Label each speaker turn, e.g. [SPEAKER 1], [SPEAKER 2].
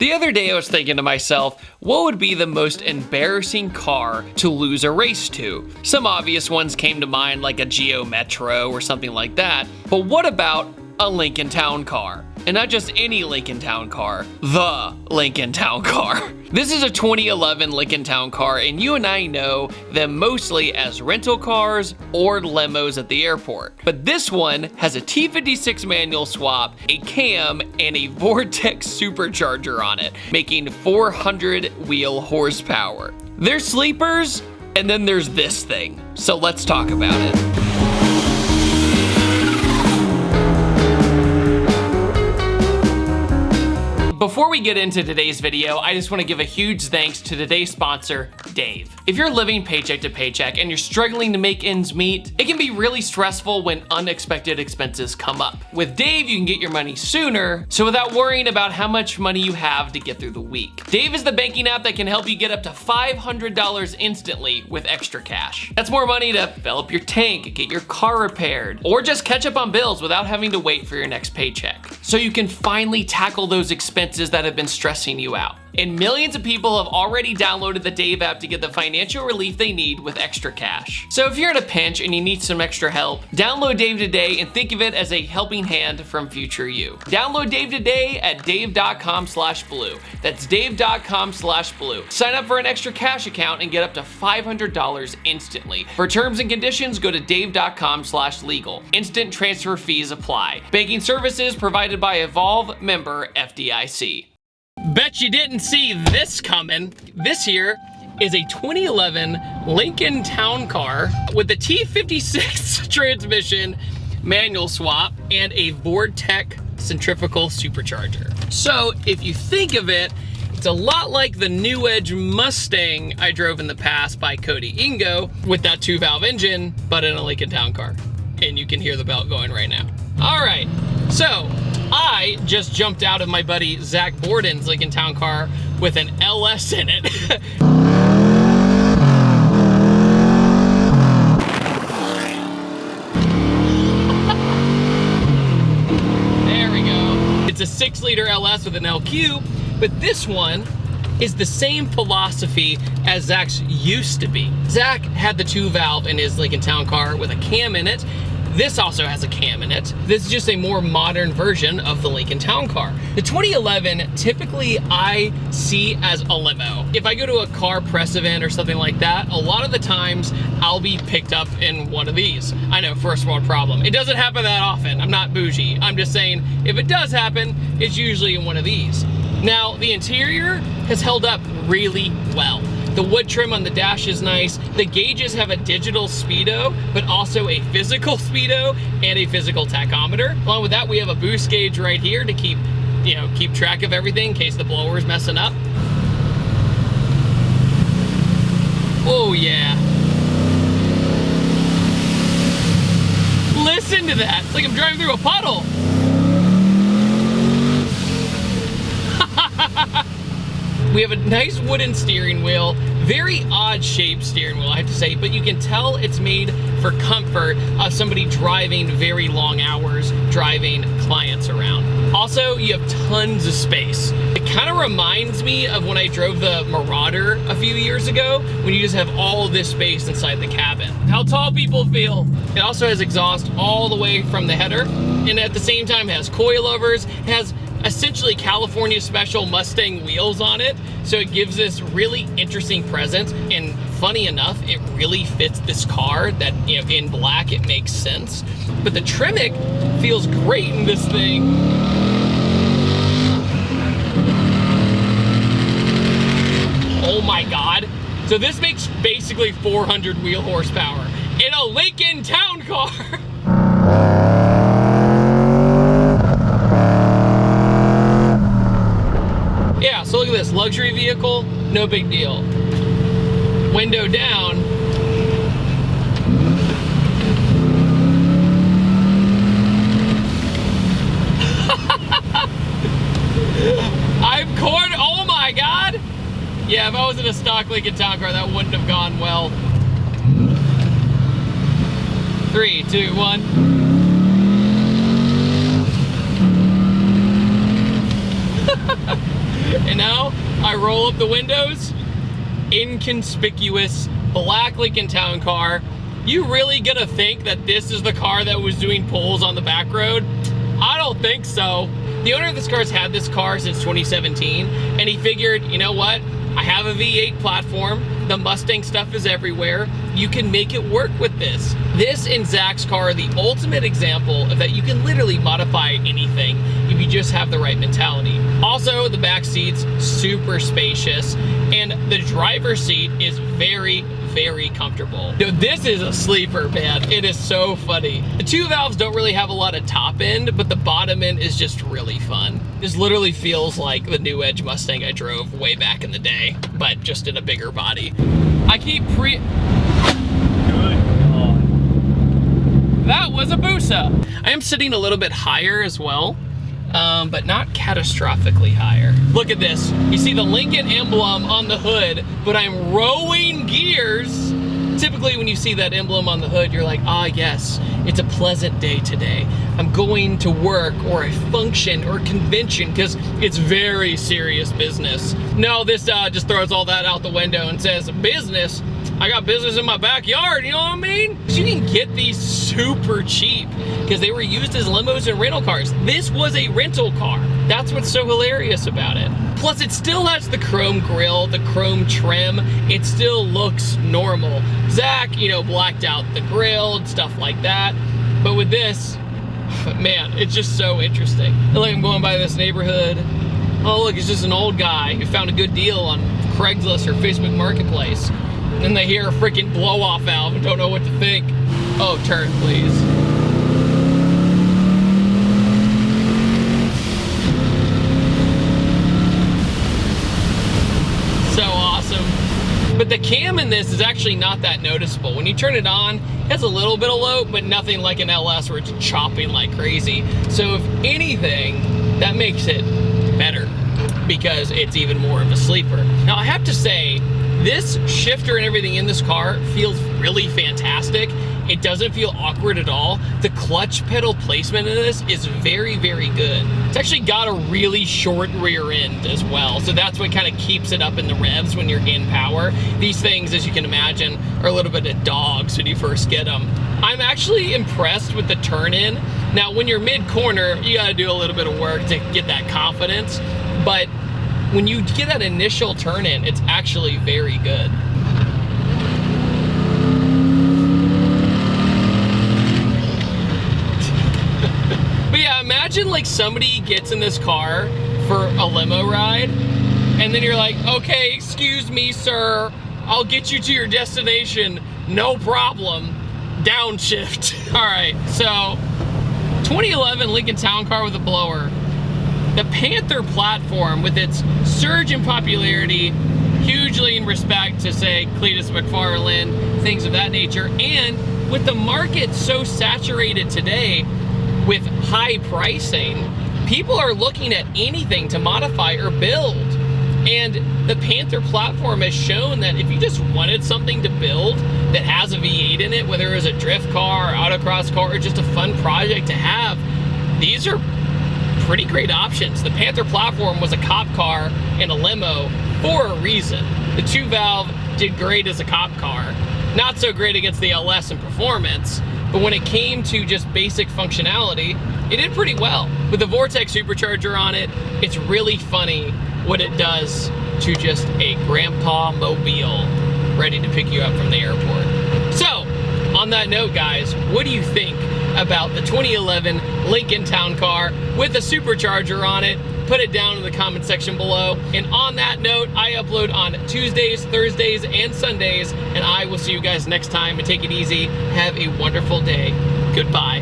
[SPEAKER 1] The other day I was thinking to myself, what would be the most embarrassing car to lose a race to? Some obvious ones came to mind, like a Geo Metro or something like that, but what about a Lincoln Town Car? And not just any Lincoln Town Car, the Lincoln Town Car. This is a 2011 Lincoln Town Car, and you and I know them mostly as rental cars or limos at the airport. But this one has a T56 manual swap, a cam, and a Vortech Supercharger on it, making 400 wheel horsepower. There's sleepers, and then there's this thing. So let's talk about it. Before we get into today's video, I just want to give a huge thanks to today's sponsor, Dave. If you're living paycheck to paycheck and you're struggling to make ends meet, it can be really stressful when unexpected expenses come up. With Dave, you can get your money sooner, so without worrying about how much money you have to get through the week. Dave is the banking app that can help you get up to $500 instantly with extra cash. That's more money to fill up your tank, get your car repaired, or just catch up on bills without having to wait for your next paycheck. So you can finally tackle those expenses that have been stressing you out. And millions of people have already downloaded the Dave app to get the financial relief they need with extra cash. So if you're in a pinch and you need some extra help, download Dave today and think of it as a helping hand from future you. Download Dave today at dave.com/blue. That's dave.com/blue. Sign up for an extra cash account and get up to $500 instantly. For terms and conditions, go to dave.com/legal. Instant transfer fees apply. Banking services provided by Evolve, member FDIC. Bet you didn't see this coming. This here is a 2011 Lincoln Town Car with a T56 transmission, manual swap, and a Vortech centrifugal supercharger. So if you think of it, it's a lot like the New Edge Mustang I drove in the past by Cody Ingo with that 2-valve engine, but in a Lincoln Town Car. And you can hear the belt going right now. All right, so I just jumped out of my buddy Zach Borden's Lincoln Town Car with an LS in it. There we go. It's a 6-liter LS with an LQ, but this one is the same philosophy as Zach's used to be. Zach had the 2-valve in his Lincoln Town Car with a cam in it. This also has a cam in it. This is just a more modern version of the Lincoln Town Car. The 2011, typically I see as a limo. If I go to a car press event or something like that, a lot of the times I'll be picked up in one of these. I know, first world problem. It doesn't happen that often. I'm not bougie. I'm just saying, if it does happen, it's usually in one of these. Now, the interior has held up really well. The wood trim on the dash is nice. The gauges have a digital speedo, but also a physical speedo and a physical tachometer. Along with that, we have a boost gauge right here to keep track of everything in case the blower is messing up. Oh yeah. Listen to that. It's like I'm driving through a puddle. We have a nice wooden steering wheel, very odd shaped steering wheel, I have to say, but you can tell it's made for comfort of somebody driving very long hours, driving clients around. Also, you have tons of space. It kind of reminds me of when I drove the Marauder a few years ago, when you just have all this space inside the cabin. How tall people feel. It also has exhaust all the way from the header, and at the same time has coilovers, has essentially California special Mustang wheels on it, so it gives this really interesting presence. And funny enough, it really fits this car that, in black it makes sense. But the Tremec feels great in this thing. Oh my God. So this makes basically 400 wheel horsepower in a Lincoln Town Car. Yeah, so look at this, luxury vehicle, no big deal. Window down. Oh my God. Yeah, if I was in a stock Lincoln Town Car, that wouldn't have gone well. 3, 2, 1. And now I roll up the windows, inconspicuous black Lincoln Town Car. You really gonna think that this is the car that was doing pulls on the back road? I don't think so. The owner of this car's had this car since 2017, and he figured, you know what? I have a V8 platform. The Mustang stuff is everywhere. You can make it work with this. This and Zach's car are the ultimate example of that you can literally modify anything if you just have the right mentality. Also, the back seat's super spacious, and the driver's seat is very comfortable. Dude, this is a sleeper, man. It is so funny. The two valves don't really have a lot of top end, but the bottom end is just really fun. This literally feels like the new Edge Mustang I drove way back in the day, but just in a bigger body. I keep Good God. That was a Busa. I am sitting a little bit higher as well, but not catastrophically higher. Look at this. You see the Lincoln emblem on the hood, but I'm rowing gears. Typically when you see that emblem on the hood, you're like, ah yes, it's a pleasant day today. I'm going to work or a function or convention, because it's very serious business. No, this just throws all that out the window and says, business? I got business in my backyard, you know what I mean? You can get these super cheap because they were used as limos and rental cars. This was a rental car. That's what's so hilarious about it. Plus, it still has the chrome grille, the chrome trim. It still looks normal. Zach, you know, blacked out the grille and stuff like that. But with this, man, it's just so interesting. Like, I'm going by this neighborhood. Oh, look, it's just an old guy who found a good deal on Craigslist or Facebook Marketplace. And then they hear a freaking blow-off valve and don't know what to think. Oh, turn, please. So awesome. But the cam in this is actually not that noticeable. When you turn it on, it has a little bit of low, but nothing like an LS where it's chopping like crazy. So if anything, that makes it better because it's even more of a sleeper. Now I have to say, this shifter and everything in this car feels really fantastic. It doesn't feel awkward at all. The clutch pedal placement in this is very good. It's actually got a really short rear end as well, so that's what kind of keeps it up in the revs when you're in power. These things, as you can imagine, are a little bit of dogs when you first get them. I'm actually impressed with the turn-in. Now, when you're mid-corner, you gotta do a little bit of work to get that confidence, but when you get that initial turn-in, it's actually very good. But yeah, imagine like somebody gets in this car for a limo ride, and then you're like, okay, excuse me, sir, I'll get you to your destination, no problem, downshift. All right, so 2011 Lincoln Town Car with a blower. The Panther Platform, with its surge in popularity, hugely in respect to, say, Cletus McFarlane, things of that nature, and with the market so saturated today with high pricing, people are looking at anything to modify or build. And the Panther Platform has shown that if you just wanted something to build that has a V8 in it, whether it was a drift car, or autocross car, or just a fun project to have, these are pretty great options. The Panther Platform was a cop car and a limo for a reason. The 2-valve did great as a cop car. Not so great against the LS in performance, but when it came to just basic functionality, it did pretty well. With the Vortech Supercharger on it, it's really funny what it does to just a grandpa mobile ready to pick you up from the airport. So, on that note, guys, what do you think about the 2011 Lincoln Town Car with a supercharger on it? Put it down in the comment section below. And on that note, I upload on Tuesdays, Thursdays, and Sundays, and I will see you guys next time. And take it easy. Have a wonderful day. Goodbye.